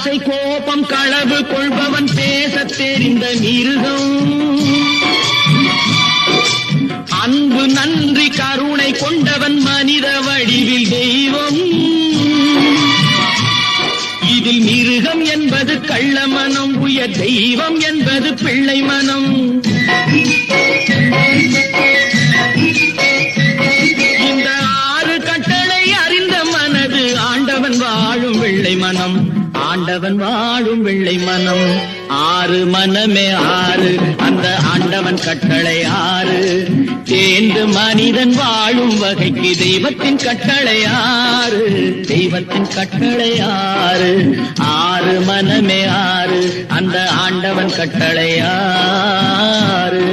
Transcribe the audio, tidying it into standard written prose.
ஆசை கோபம் களவு கொள்பவன் பேசத் தெரிந்த மிருகம். அன்பு நன்றி கருணை கொண்டவன் மனித வடிவில் தெய்வம். இதில் மிருகம் என்பது கள்ள மனம், உயர் தெய்வம் என்பது பிள்ளை மனம். இந்த 6 கட்டளை அறிந்த மனது ஆண்டவன் வாழும் வெள்ளை மனம், ஆண்டவன் வாழும் வெள்ளை மனம். 6 மனமே 6, அந்த ஆண்டவன் கட்டளை 6. தேர்ந்து மனிதன் வாழும் வகைக்கு தெய்வத்தின் கட்டளை 6, தெய்வத்தின் கட்டளை 6. 6 மனமே 6, அந்த ஆண்டவன் கட்டளை 6.